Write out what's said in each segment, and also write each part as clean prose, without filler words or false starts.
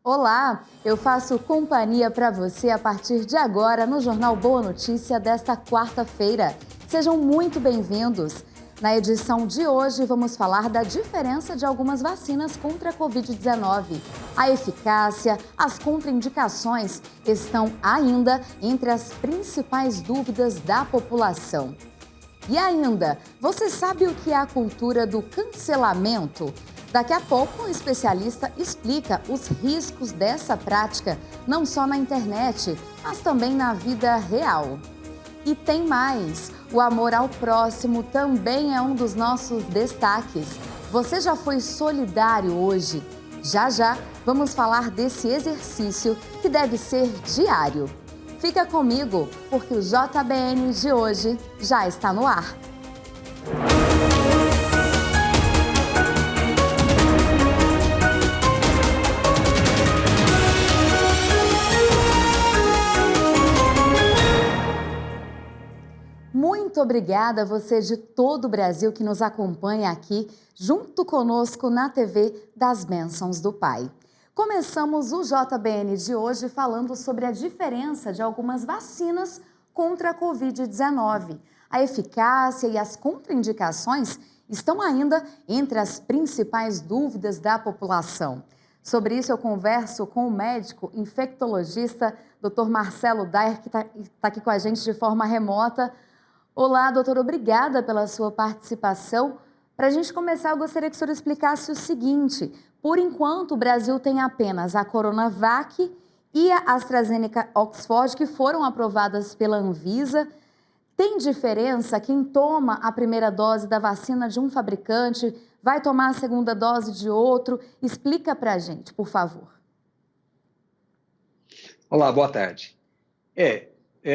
Olá, eu faço companhia para você a partir de agora no Jornal Boa Notícia desta quarta-feira. Sejam muito bem-vindos. Na edição de hoje, vamos falar da diferença de algumas vacinas contra a Covid-19. A eficácia, as contraindicações estão ainda entre as principais dúvidas da população. E ainda, você sabe o que é a cultura do cancelamento? Daqui a pouco, um especialista explica os riscos dessa prática, não só na internet, mas também na vida real. E tem mais! O amor ao próximo também é um dos nossos destaques. Você já foi solidário hoje? Já já vamos falar desse exercício que deve ser diário. Fica comigo, porque o JBN de hoje já está no ar. Muito obrigada a você de todo o Brasil que nos acompanha aqui, junto conosco na TV das Bênçãos do Pai. Começamos o JBN de hoje falando sobre a diferença de algumas vacinas contra a Covid-19. A eficácia e as contraindicações estão ainda entre as principais dúvidas da população. Sobre isso eu converso com o médico infectologista Dr. Marcelo Dair, que está aqui com a gente de forma remota. Olá, doutor, obrigada pela sua participação. Para a gente começar, eu gostaria que o senhor explicasse o seguinte: por enquanto, o Brasil tem apenas a Coronavac e a AstraZeneca Oxford, que foram aprovadas pela Anvisa. Tem diferença quem toma a primeira dose da vacina de um fabricante, vai tomar a segunda dose de outro? Explica para a gente, por favor. Olá, boa tarde.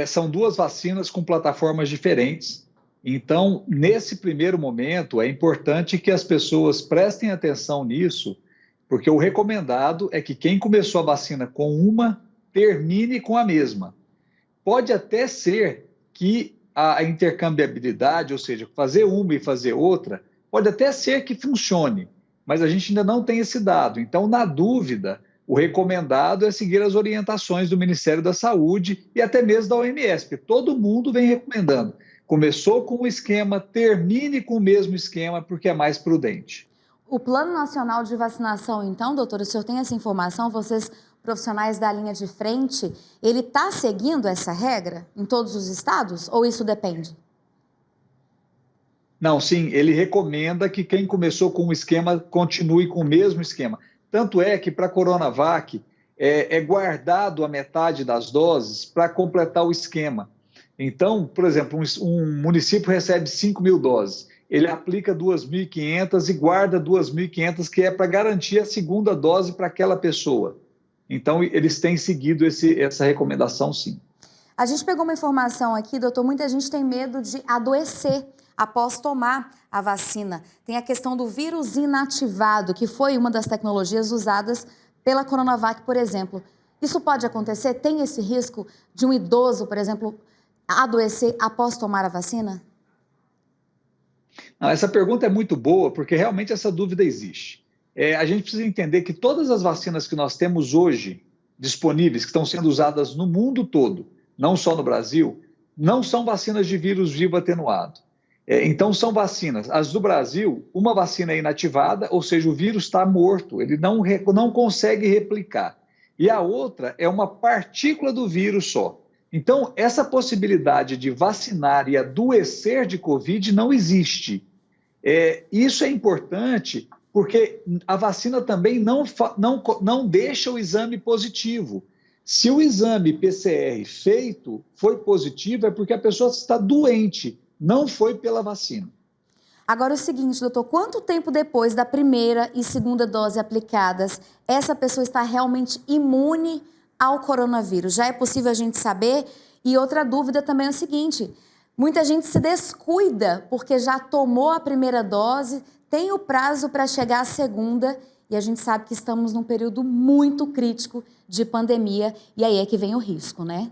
São duas vacinas com plataformas diferentes. Então, nesse primeiro momento, é importante que as pessoas prestem atenção nisso, porque o recomendado é que quem começou a vacina com uma, termine com a mesma. Pode até ser que a intercambiabilidade, ou seja, fazer uma e fazer outra, pode até ser que funcione, mas a gente ainda não tem esse dado. Então, na dúvida, o recomendado é seguir as orientações do Ministério da Saúde e até mesmo da OMS, porque todo mundo vem recomendando. Começou com um esquema, termine com o mesmo esquema, porque é mais prudente. O Plano Nacional de Vacinação, então, doutor, o senhor tem essa informação? Vocês, profissionais da linha de frente, ele está seguindo essa regra em todos os estados ou isso depende? Não, sim, ele recomenda que quem começou com um esquema continue com o mesmo esquema. Tanto é que para a Coronavac é guardado a metade das doses para completar o esquema. Então, por exemplo, um município recebe 5.000 doses, ele aplica 2.500 e guarda 2.500, que é para garantir a segunda dose para aquela pessoa. Então, eles têm seguido essa recomendação, sim. A gente pegou uma informação aqui, doutor, muita gente tem medo de adoecer após tomar a vacina. Tem a questão do vírus inativado, que foi uma das tecnologias usadas pela Coronavac, por exemplo. Isso pode acontecer? Tem esse risco de um idoso, por exemplo, adoecer após tomar a vacina? Não, essa pergunta é muito boa, porque realmente essa dúvida existe. A gente precisa entender que todas as vacinas que nós temos hoje disponíveis, que estão sendo usadas no mundo todo, não só no Brasil, não são vacinas de vírus vivo atenuado. Então, são vacinas. As do Brasil, uma vacina é inativada, ou seja, o vírus está morto, ele não consegue replicar. E a outra é uma partícula do vírus só. Então, essa possibilidade de vacinar e adoecer de Covid não existe. Isso é importante porque a vacina também não deixa o exame positivo. Se o exame PCR feito foi positivo, é porque a pessoa está doente, não foi pela vacina. Agora, o seguinte, doutor, quanto tempo depois da primeira e segunda dose aplicadas, essa pessoa está realmente imune ao coronavírus? Já é possível a gente saber? E outra dúvida também é o seguinte: muita gente se descuida porque já tomou a primeira dose, tem o prazo para chegar à segunda e a gente sabe que estamos num período muito crítico de pandemia e aí é que vem o risco, né?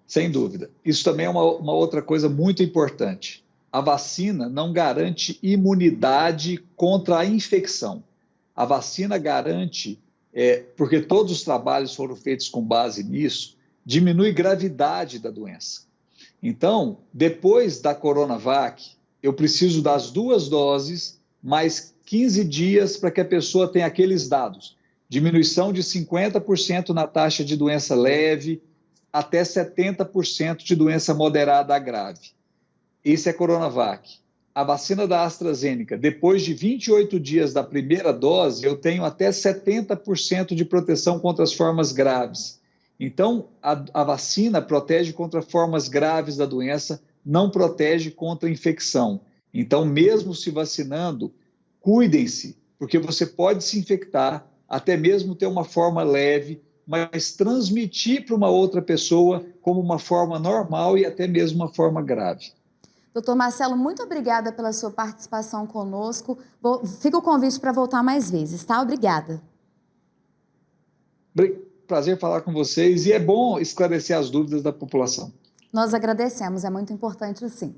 Sem dúvida. Isso também é uma outra coisa muito importante. A vacina não garante imunidade contra a infecção. A vacina garante porque todos os trabalhos foram feitos com base nisso, diminui gravidade da doença. Então, depois da Coronavac, eu preciso das 2 doses, mais 15 dias para que a pessoa tenha aqueles dados. Diminuição de 50% na taxa de doença leve, até 70% de doença moderada a grave. Esse é Coronavac. A vacina da AstraZeneca, depois de 28 dias da primeira dose, eu tenho até 70% de proteção contra as formas graves. Então, a vacina protege contra formas graves da doença, não protege contra a infecção. Então, mesmo se vacinando, cuidem-se, porque você pode se infectar, até mesmo ter uma forma leve, mas transmitir para uma outra pessoa como uma forma normal e até mesmo uma forma grave. Doutor Marcelo, muito obrigada pela sua participação conosco. Fica o convite para voltar mais vezes, tá? Obrigada. Prazer falar com vocês e é bom esclarecer as dúvidas da população. Nós agradecemos, é muito importante sim.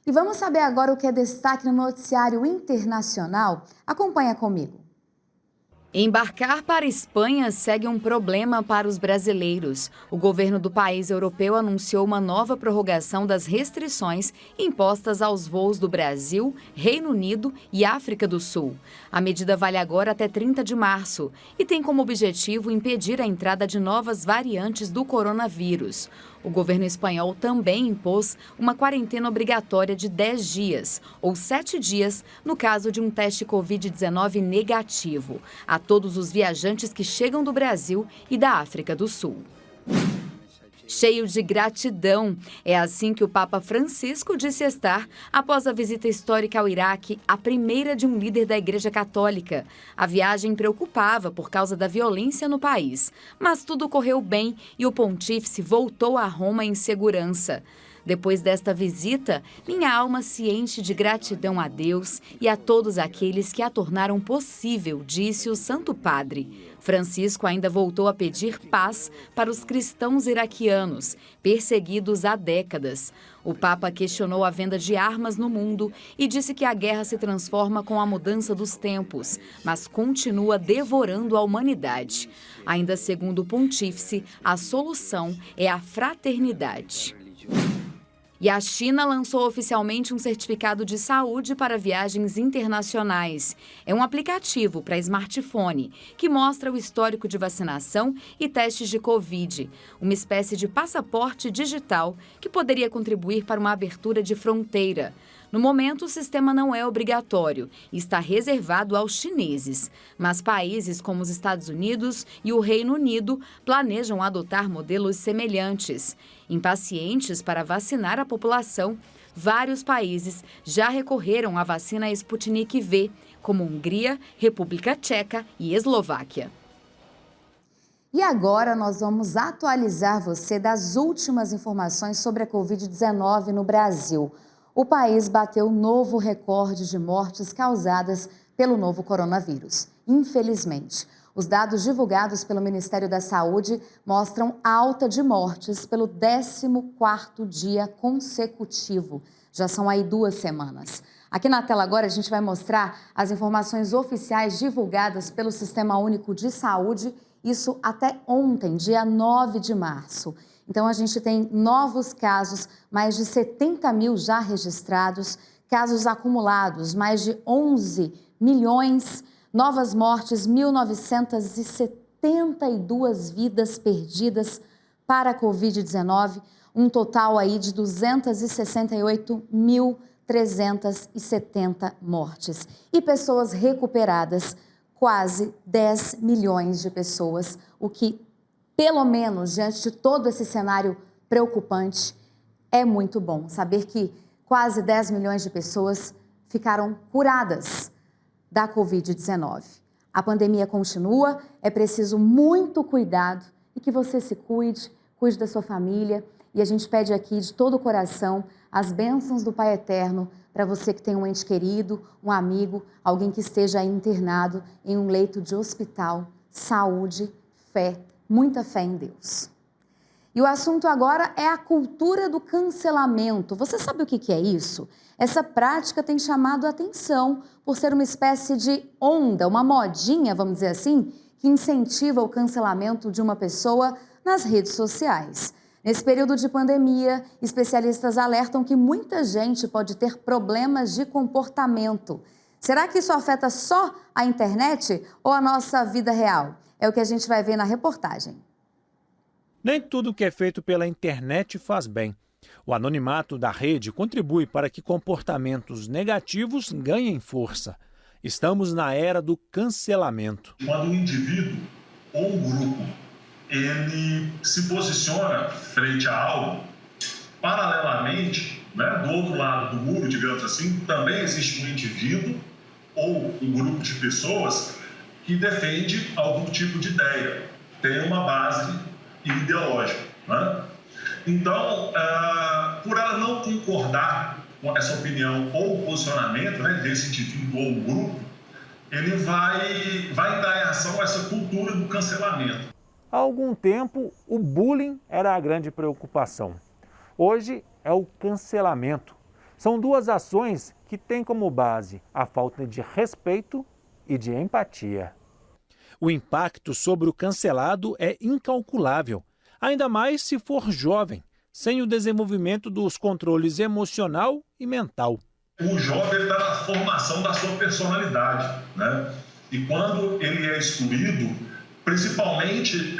E vamos saber agora o que é destaque no noticiário internacional? Acompanha comigo. Embarcar para a Espanha segue um problema para os brasileiros. O governo do país europeu anunciou uma nova prorrogação das restrições impostas aos voos do Brasil, Reino Unido e África do Sul. A medida vale agora até 30 de março e tem como objetivo impedir a entrada de novas variantes do coronavírus. O governo espanhol também impôs uma quarentena obrigatória de 10 dias, ou 7 dias, no caso de um teste Covid-19 negativo, a todos os viajantes que chegam do Brasil e da África do Sul. Cheio de gratidão. É assim que o Papa Francisco disse estar após a visita histórica ao Iraque, a primeira de um líder da Igreja Católica. A viagem preocupava por causa da violência no país, mas tudo correu bem e o pontífice voltou a Roma em segurança. Depois desta visita, minha alma se enche de gratidão a Deus e a todos aqueles que a tornaram possível, disse o Santo Padre. Francisco ainda voltou a pedir paz para os cristãos iraquianos, perseguidos há décadas. O Papa questionou a venda de armas no mundo e disse que a guerra se transforma com a mudança dos tempos, mas continua devorando a humanidade. Ainda segundo o pontífice, a solução é a fraternidade. E a China lançou oficialmente um certificado de saúde para viagens internacionais. É um aplicativo para smartphone que mostra o histórico de vacinação e testes de Covid, uma espécie de passaporte digital que poderia contribuir para uma abertura de fronteira. No momento, o sistema não é obrigatório e está reservado aos chineses, mas países como os Estados Unidos e o Reino Unido planejam adotar modelos semelhantes. Impacientes para vacinar a população, vários países já recorreram à vacina Sputnik V, como Hungria, República Tcheca e Eslováquia. E agora nós vamos atualizar você das últimas informações sobre a Covid-19 no Brasil. O país bateu um novo recorde de mortes causadas pelo novo coronavírus. Infelizmente, os dados divulgados pelo Ministério da Saúde mostram alta de mortes pelo 14º dia consecutivo. Já são aí 2 semanas. Aqui na tela agora a gente vai mostrar as informações oficiais divulgadas pelo Sistema Único de Saúde, isso até ontem, dia 9 de março. Então, a gente tem novos casos, mais de 70 mil já registrados, casos acumulados, mais de 11 milhões, novas mortes, 1.972 vidas perdidas para a Covid-19, um total aí de 268.370 mortes. E pessoas recuperadas, quase 10 milhões de pessoas, o que pelo menos, diante de todo esse cenário preocupante, é muito bom saber que quase 10 milhões de pessoas ficaram curadas da Covid-19. A pandemia continua, é preciso muito cuidado e que você se cuide, cuide da sua família. E a gente pede aqui de todo o coração as bênçãos do Pai Eterno para você que tem um ente querido, um amigo, alguém que esteja internado em um leito de hospital. Saúde, fé, muita fé em Deus. E o assunto agora é a cultura do cancelamento. Você sabe o que é isso? Essa prática tem chamado a atenção por ser uma espécie de onda, uma modinha, vamos dizer assim, que incentiva o cancelamento de uma pessoa nas redes sociais. Nesse período de pandemia, especialistas alertam que muita gente pode ter problemas de comportamento. Será que isso afeta só a internet ou a nossa vida real? É o que a gente vai ver na reportagem. Nem tudo que é feito pela internet faz bem. O anonimato da rede contribui para que comportamentos negativos ganhem força. Estamos na era do cancelamento. Quando um indivíduo ou um grupo ele se posiciona frente a algo, paralelamente, do outro lado do muro, digamos assim, também existe um indivíduo ou um grupo de pessoas que defende algum tipo de ideia, tem uma base ideológica. Então, por ela não concordar com essa opinião ou posicionamento desse indivíduo ou grupo, ele vai entrar em ação essa cultura do cancelamento. Há algum tempo, o bullying era a grande preocupação. Hoje é o cancelamento. São duas ações que têm como base a falta de respeito e de empatia. O impacto sobre o cancelado é incalculável, ainda mais se for jovem, sem o desenvolvimento dos controles emocional e mental. O jovem está na formação da sua personalidade, E quando ele é excluído, principalmente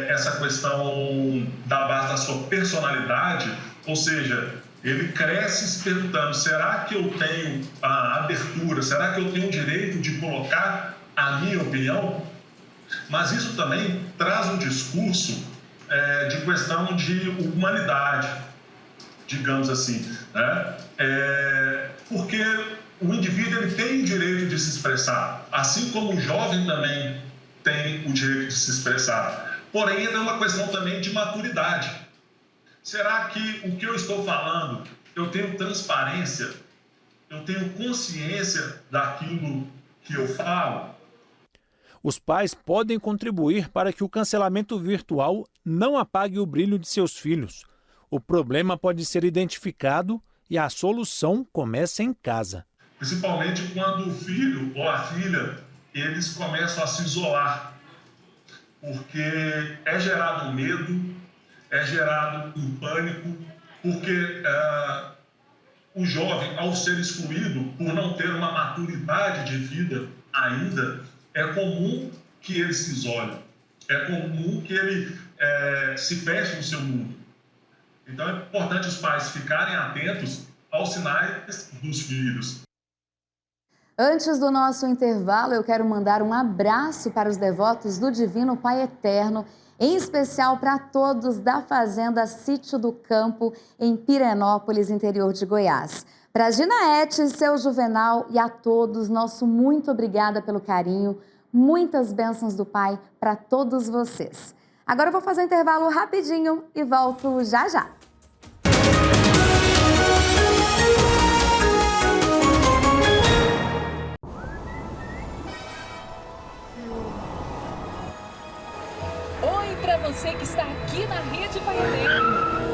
essa questão da base da sua personalidade, ou seja, ele cresce se perguntando, será que eu tenho a abertura, será que eu tenho o direito de colocar a minha opinião? Mas isso também traz um discurso de questão de humanidade, digamos assim, porque o indivíduo ele tem o direito de se expressar, assim como o jovem também tem o direito de se expressar. Porém, é uma questão também de maturidade. Será que o que eu estou falando, eu tenho transparência? Eu tenho consciência daquilo que eu falo? Os pais podem contribuir para que o cancelamento virtual não apague o brilho de seus filhos. O problema pode ser identificado e a solução começa em casa. Principalmente quando o filho ou a filha, eles começam a se isolar, porque é gerado um medo, é gerado um pânico, porque o jovem, ao ser excluído, por não ter uma maturidade de vida ainda, é comum que ele se isole, é comum que ele se feche no seu mundo. Então é importante os pais ficarem atentos aos sinais dos filhos. Antes do nosso intervalo, eu quero mandar um abraço para os devotos do Divino Pai Eterno, em especial para todos da Fazenda Sítio do Campo, em Pirenópolis, interior de Goiás. Para Ginaete, seu Juvenal e a todos, nosso muito obrigada pelo carinho, muitas bênçãos do Pai para todos vocês. Agora eu vou fazer um intervalo rapidinho e volto já já. Oi para você que está aqui na Rede Pai Eterno.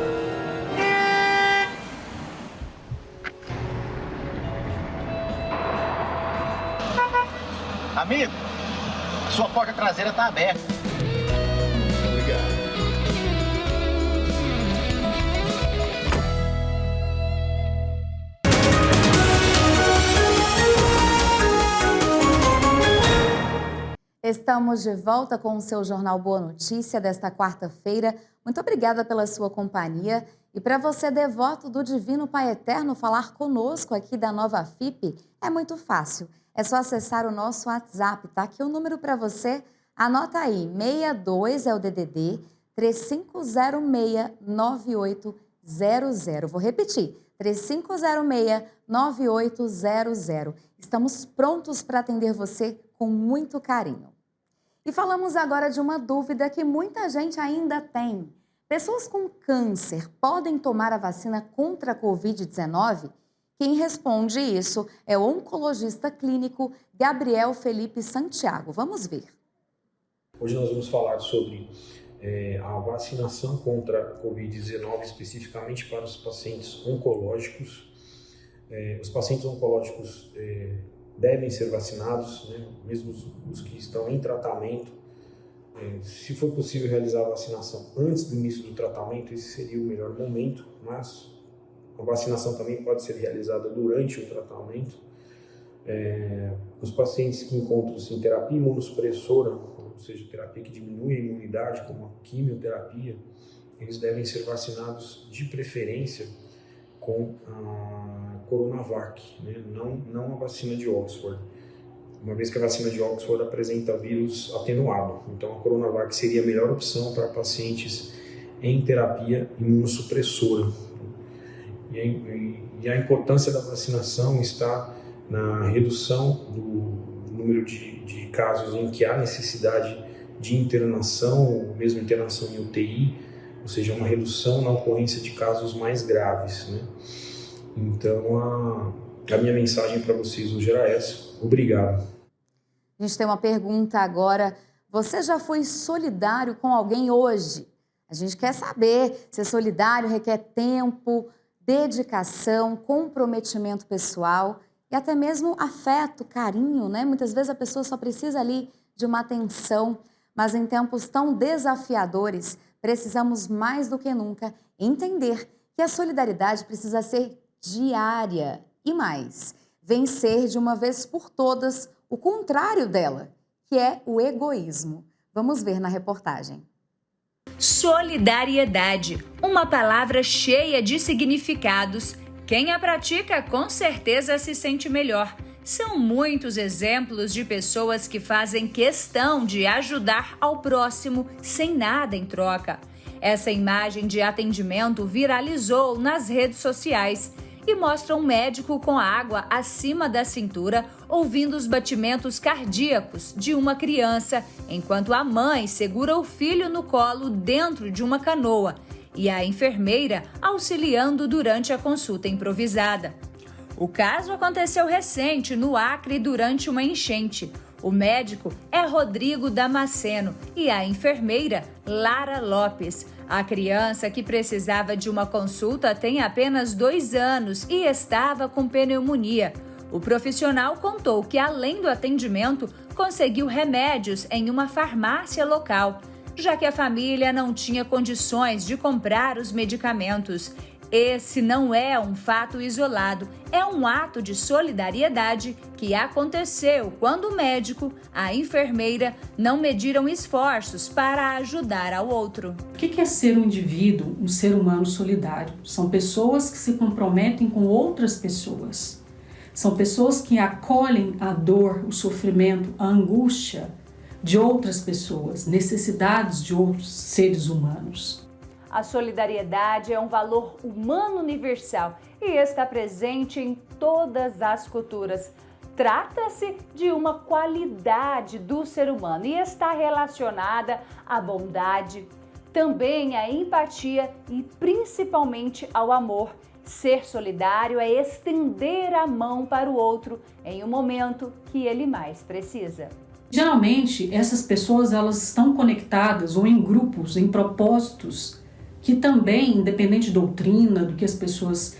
Amigo, sua porta traseira está aberta. Obrigado. Estamos de volta com o seu Jornal Boa Notícia desta quarta-feira. Muito obrigada pela sua companhia. E para você, devoto do Divino Pai Eterno, falar conosco aqui da Nova FIP é muito fácil. É só acessar o nosso WhatsApp, tá? Aqui o número para você, anota aí, 62 é o DDD 3506-9800. Vou repetir, 3506-9800. Estamos prontos para atender você com muito carinho. E falamos agora de uma dúvida que muita gente ainda tem. Pessoas com câncer podem tomar a vacina contra a Covid-19? Quem responde isso é o oncologista clínico Gabriel Felipe Santiago. Vamos ver. Hoje nós vamos falar sobre a vacinação contra a Covid-19, especificamente para os pacientes oncológicos. Os pacientes oncológicos devem ser vacinados, mesmo os que estão em tratamento, Se for possível realizar a vacinação antes do início do tratamento, esse seria o melhor momento, mas a vacinação também pode ser realizada durante o tratamento. Os pacientes que encontram-se em terapia imunossupressora, ou seja, terapia que diminui a imunidade, como a quimioterapia, eles devem ser vacinados de preferência com a Coronavac, né? não a vacina de Oxford, uma vez que a vacina de Oxford apresenta vírus atenuado. Então a Coronavac seria a melhor opção para pacientes em terapia imunossupressora. E a importância da vacinação está na redução do número de casos em que há necessidade de internação, ou mesmo internação em UTI, ou seja, uma redução na ocorrência de casos mais graves, né? Então, a minha mensagem para vocês hoje era essa. Obrigado. A gente tem uma pergunta agora. Você já foi solidário com alguém hoje? A gente quer saber. Ser solidário requer tempo, dedicação, comprometimento pessoal e até mesmo afeto, carinho, né? Muitas vezes a pessoa só precisa ali de uma atenção, mas em tempos tão desafiadores, precisamos mais do que nunca entender que a solidariedade precisa ser diária e mais, vencer de uma vez por todas o contrário dela, que é o egoísmo. Vamos ver na reportagem. Solidariedade, uma palavra cheia de significados. Quem a pratica com certeza se sente melhor. São muitos exemplos de pessoas que fazem questão de ajudar ao próximo sem nada em troca. Essa imagem de atendimento viralizou nas redes sociais e mostra um médico com água acima da cintura ouvindo os batimentos cardíacos de uma criança, enquanto a mãe segura o filho no colo dentro de uma canoa e a enfermeira auxiliando durante a consulta improvisada. O caso aconteceu recente no Acre durante uma enchente. O médico é Rodrigo Damasceno e a enfermeira Lara Lopes. A criança que precisava de uma consulta tem apenas 2 anos e estava com pneumonia. O profissional contou que, além do atendimento, conseguiu remédios em uma farmácia local, já que a família não tinha condições de comprar os medicamentos. Esse não é um fato isolado, é um ato de solidariedade que aconteceu quando o médico, a enfermeira, não mediram esforços para ajudar ao outro. O que é ser um indivíduo, um ser humano solidário? São pessoas que se comprometem com outras pessoas. São pessoas que acolhem a dor, o sofrimento, a angústia de outras pessoas, necessidades de outros seres humanos. A solidariedade é um valor humano universal e está presente em todas as culturas. Trata-se de uma qualidade do ser humano e está relacionada à bondade, também à empatia e principalmente ao amor. Ser solidário é estender a mão para o outro em um momento que ele mais precisa. Geralmente, essas pessoas elas estão conectadas ou em grupos, em propósitos que também, independente de doutrina, do que as pessoas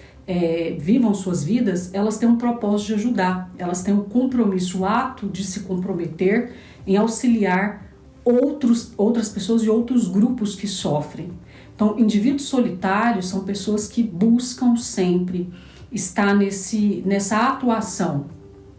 vivam suas vidas, elas têm um propósito de ajudar, elas têm um compromisso, o ato de se comprometer em auxiliar outras pessoas e outros grupos que sofrem. Então, indivíduos solitários são pessoas que buscam sempre estar nessa atuação,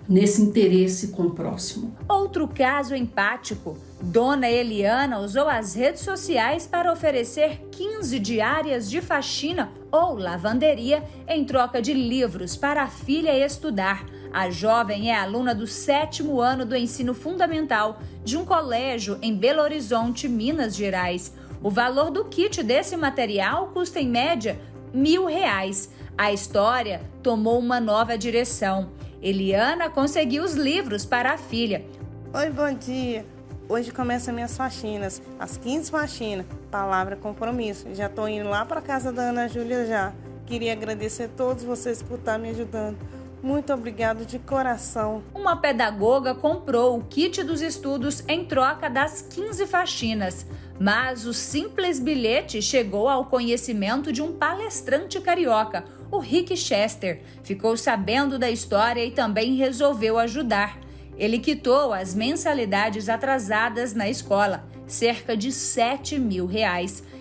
nesse interesse com o próximo. Outro caso empático. Dona Eliana usou as redes sociais para oferecer 15 diárias de faxina ou lavanderia em troca de livros para a filha estudar. A jovem é aluna do 7º ano do ensino fundamental de um colégio em Belo Horizonte, Minas Gerais. O valor do kit desse material custa em média R$1.000. A história tomou uma nova direção. Eliana conseguiu os livros para a filha. Oi, bom dia. Hoje começam minhas faxinas, as 15 faxinas, palavra compromisso. Já estou indo lá para casa da Ana Júlia já. Queria agradecer a todos vocês por estar me ajudando. Muito obrigado de coração. Uma pedagoga comprou o kit dos estudos em troca das 15 faxinas. Mas o simples bilhete chegou ao conhecimento de um palestrante carioca, o Rick Chester. Ficou sabendo da história e também resolveu ajudar. Ele quitou as mensalidades atrasadas na escola, cerca de R$7 mil.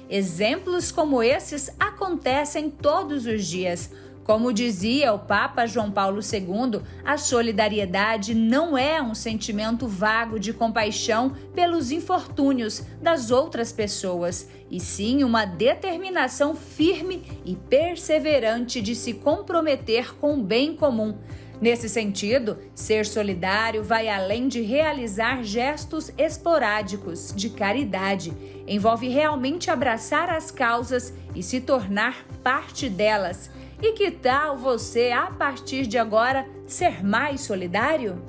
Exemplos como esses acontecem todos os dias. Como dizia o Papa João Paulo II, a solidariedade não é um sentimento vago de compaixão pelos infortúnios das outras pessoas, e sim uma determinação firme e perseverante de se comprometer com o bem comum. Nesse sentido, ser solidário vai além de realizar gestos esporádicos de caridade. Envolve realmente abraçar as causas e se tornar parte delas. E que tal você, a partir de agora, ser mais solidário?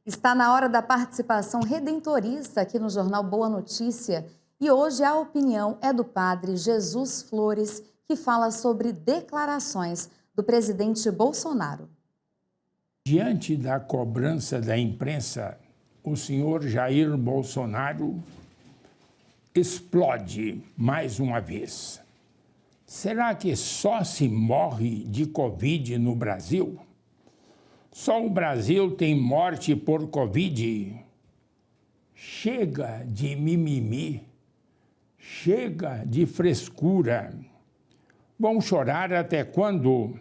Está na hora da participação redentorista aqui no Jornal Boa Notícia. E hoje a opinião é do padre Jesus Flores, que fala sobre declarações do presidente Bolsonaro. Diante da cobrança da imprensa, o senhor Jair Bolsonaro explode mais uma vez. Será que só se morre de Covid no Brasil? Só o Brasil tem morte por Covid? Chega de mimimi, chega de frescura. Vão chorar até quando?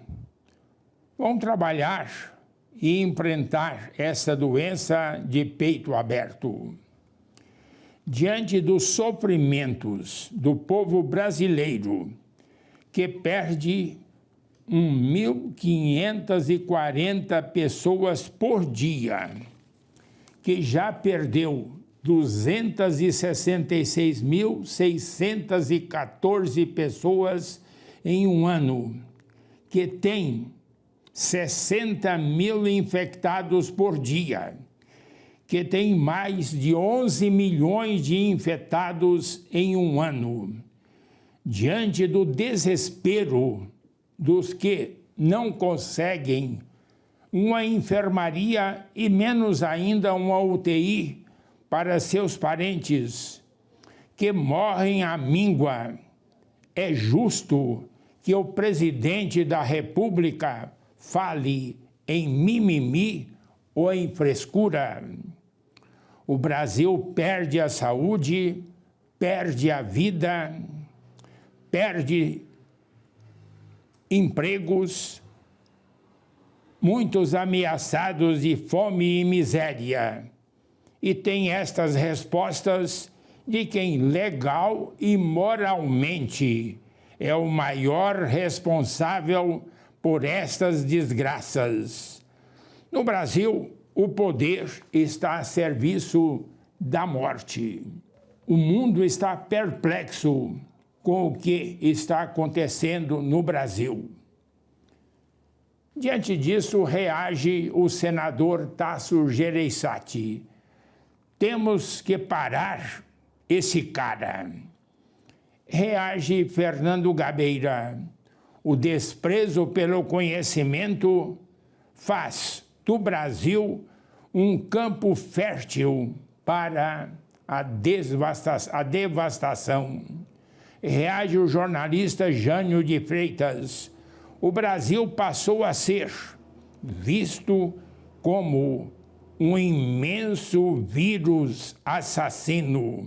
Vão trabalhar e enfrentar essa doença de peito aberto. Diante dos sofrimentos do povo brasileiro, que perde 1.540 pessoas por dia, que já perdeu 266.614 pessoas em um ano, que tem 60 mil infectados por dia, que tem mais de 11 milhões de infectados em um ano. Diante do desespero dos que não conseguem uma enfermaria e menos ainda uma UTI para seus parentes, que morrem à míngua, é justo que o presidente da República fale em mimimi ou em frescura? O Brasil perde a saúde, perde a vida, perde empregos, muitos ameaçados de fome e miséria. E tem estas respostas de quem legal e moralmente é o maior responsável por estas desgraças. No Brasil, o poder está a serviço da morte. O mundo está perplexo com o que está acontecendo no Brasil. Diante disso, reage o senador Tasso Gereissati. Temos que parar esse cara. Reage Fernando Gabeira. O desprezo pelo conhecimento faz do Brasil um campo fértil para a devastação. Reage o jornalista Jânio de Freitas. O Brasil passou a ser visto como um imenso vírus assassino,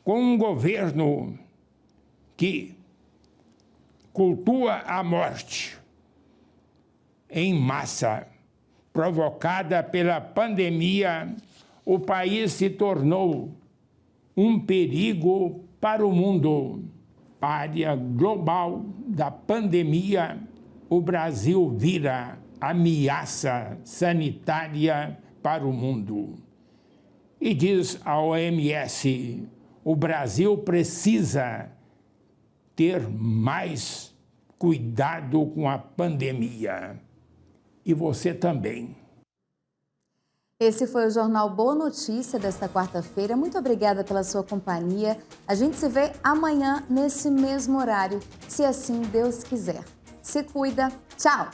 com um governo que cultua a morte em massa, provocada pela pandemia. O país se tornou um perigo para o mundo. Área global da pandemia, o Brasil vira ameaça sanitária para o mundo. E diz a OMS, o Brasil precisa ter mais cuidado com a pandemia. E você também. Esse foi o Jornal Boa Notícia desta quarta-feira. Muito obrigada pela sua companhia. A gente se vê amanhã nesse mesmo horário, se assim Deus quiser. Se cuida. Tchau!